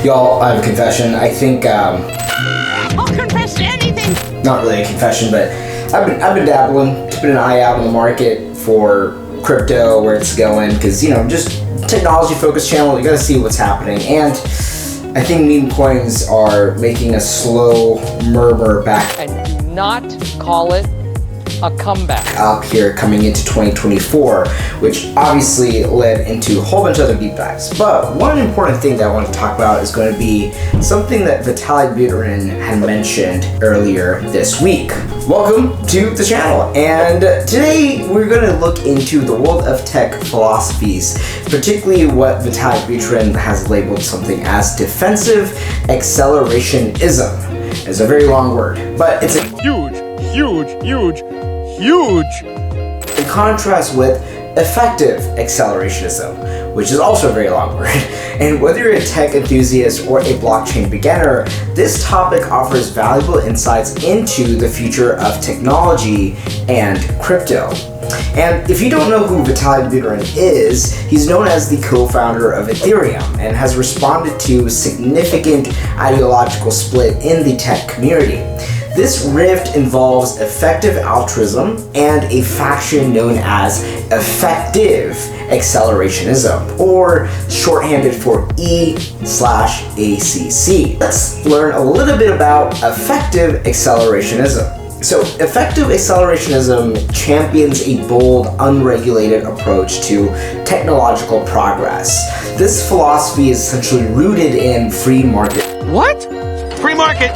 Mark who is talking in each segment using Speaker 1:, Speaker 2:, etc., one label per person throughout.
Speaker 1: Y'all, I have a confession. I think,
Speaker 2: I'll confess to anything!
Speaker 1: not really a confession, but I've been dabbling, keeping an eye out on the market for crypto, where it's going, because, just technology-focused channel, you gotta see what's happening, and I think meme coins are making a slow murmur back
Speaker 3: And not call it a comeback.
Speaker 1: up here coming into 2024, which obviously led into a whole bunch of other deep dives. But one important thing that I want to talk about is going to be something that Vitalik Buterin had mentioned earlier this week. Welcome to the channel, and today we're going to look into the world of tech philosophies, particularly what Vitalik Buterin has labeled something as defensive accelerationism. It's a very long word, but it's a
Speaker 4: Huge.
Speaker 1: in contrast with effective accelerationism, which is also a very long word. And whether you're a tech enthusiast or a blockchain beginner, this topic offers valuable insights into the future of technology and crypto. And if you don't know who Vitalik Buterin is, he's known as the co-founder of Ethereum and has responded to significant ideological split in the tech community. This rift involves effective altruism and a faction known as Effective Accelerationism, or shorthanded for E/ACC. Let's learn a little bit about Effective Accelerationism. So, Effective Accelerationism champions a bold, unregulated approach to technological progress. This philosophy is essentially rooted in free market
Speaker 4: What? Free market.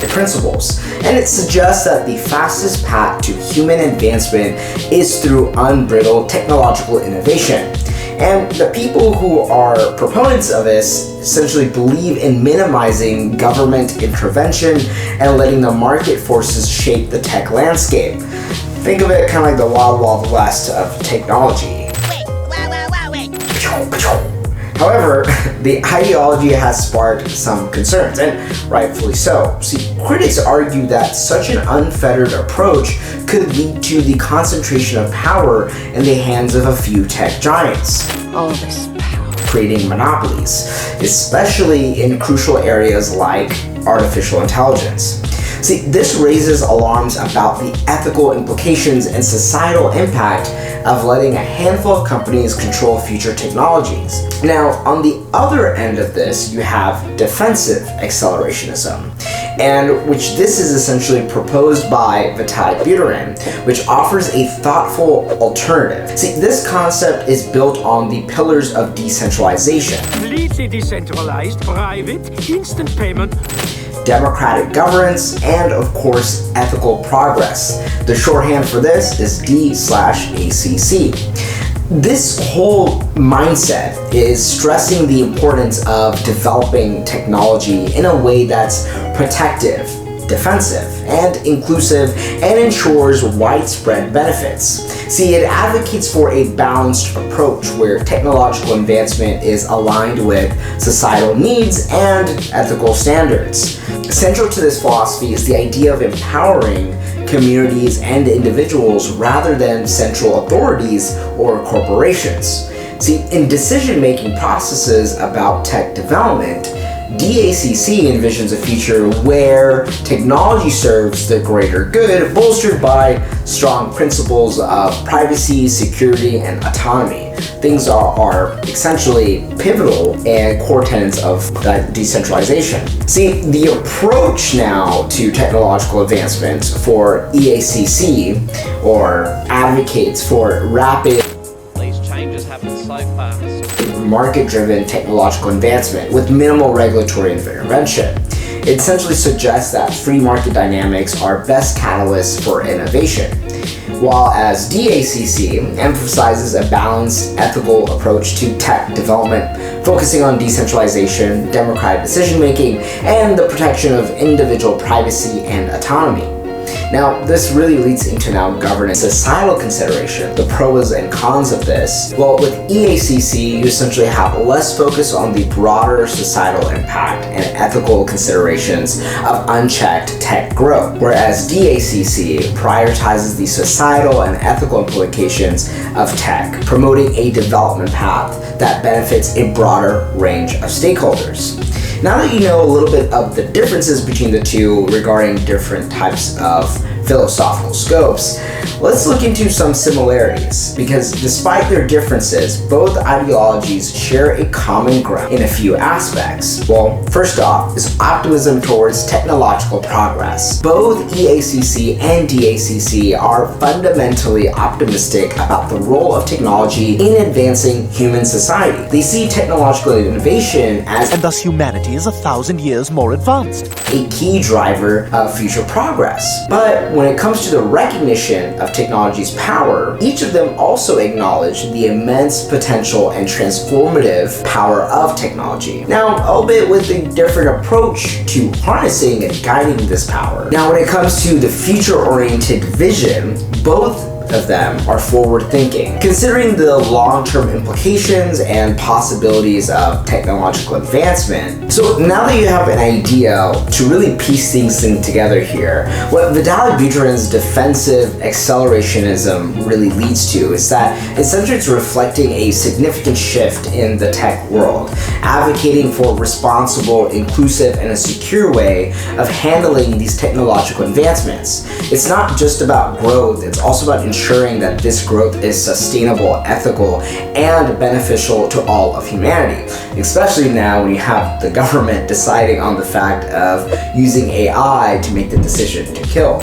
Speaker 1: principles, and it suggests that the fastest path to human advancement is through unbridled technological innovation. And the people who are proponents of this essentially believe in minimizing government intervention and letting the market forces shape the tech landscape. Think of it kind of like the wild, wild west of technology.
Speaker 2: Wait.
Speaker 1: However, the ideology has sparked some concerns, and rightfully so. See, critics argue that such an unfettered approach could lead to the concentration of power in the hands of a few tech giants,
Speaker 3: Oh, this power.
Speaker 1: creating monopolies, especially in crucial areas like artificial intelligence. See, this raises alarms about the ethical implications and societal impact of letting a handful of companies control future technologies. Now, on the other end of this, you have defensive accelerationism, and which this is essentially proposed by Vitalik Buterin, which offers a thoughtful alternative. See, this concept is built on the pillars of decentralization,
Speaker 5: Completely decentralized, private, instant payment.
Speaker 1: democratic governance, and of course, ethical progress. The shorthand for this is D/ACC. This whole mindset is stressing the importance of developing technology in a way that's protective, defensive, and inclusive, and ensures widespread benefits. See, it advocates for a balanced approach where technological advancement is aligned with societal needs and ethical standards. Central to this philosophy is the idea of empowering communities and individuals rather than central authorities or corporations. See, in decision-making processes about tech development, DACC envisions a future where technology serves the greater good, bolstered by strong principles of privacy, security, and autonomy. Things are essentially pivotal and core tenets of decentralization. See, the approach now to technological advancement for EACC, or advocates for rapid
Speaker 3: These changes happen so fast.
Speaker 1: market-driven technological advancement with minimal regulatory intervention. It essentially suggests that free market dynamics are best catalysts for innovation, while as DACC emphasizes a balanced, ethical approach to tech development, focusing on decentralization, democratic decision-making, and the protection of individual privacy and autonomy. Now, this really leads into now governance, societal consideration, the pros and cons of this. Well, with EACC, you essentially have less focus on the broader societal impact and ethical considerations of unchecked tech growth, whereas DACC prioritizes the societal and ethical implications of tech, promoting a development path that benefits a broader range of stakeholders. Now that you know a little bit of the differences between the two regarding different types of philosophical scopes, let's look into some similarities, because despite their differences, both ideologies share a common ground in a few aspects. Well, first off is optimism towards technological progress. Both EACC and DACC are fundamentally optimistic about the role of technology in advancing human society. They see technological innovation as,
Speaker 6: and thus humanity is 1,000 years more advanced,
Speaker 1: a key driver of future progress. But when it comes to the recognition of technology's power, each of them also acknowledge the immense potential and transformative power of technology. Now, albeit with a different approach to harnessing and guiding this power. Now, when it comes to the future-oriented vision, both of them are forward-thinking, considering the long-term implications and possibilities of technological advancement. So now that you have an idea to really piece things together here, what Vitalik Buterin's defensive accelerationism really leads to is that essentially it's reflecting a significant shift in the tech world, advocating for responsible, inclusive, and a secure way of handling these technological advancements. It's not just about growth, it's also about ensuring that this growth is sustainable, ethical, and beneficial to all of humanity, especially now when you have the government deciding on the fact of using AI to make the decision to kill.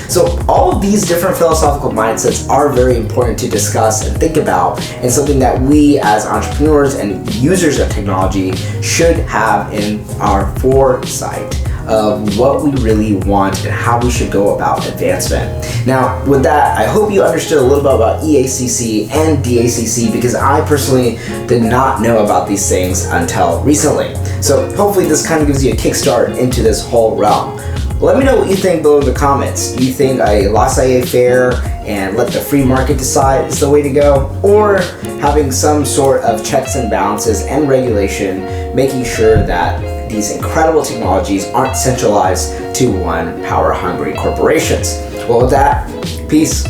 Speaker 1: So all of these different philosophical mindsets are very important to discuss and think about, and something that we as entrepreneurs and users of technology should have in our foresight of what we really want and how we should go about advancement. Now, with that, I hope you understood a little bit about EACC and DACC, because I personally did not know about these things until recently. So hopefully this kind of gives you a kickstart into this whole realm. Let me know what you think below in the comments. Do you think a laissez-faire and let the free market decide is the way to go? Or having some sort of checks and balances and regulation, making sure that these incredible technologies aren't centralized to one power-hungry corporations? Well, with that, peace.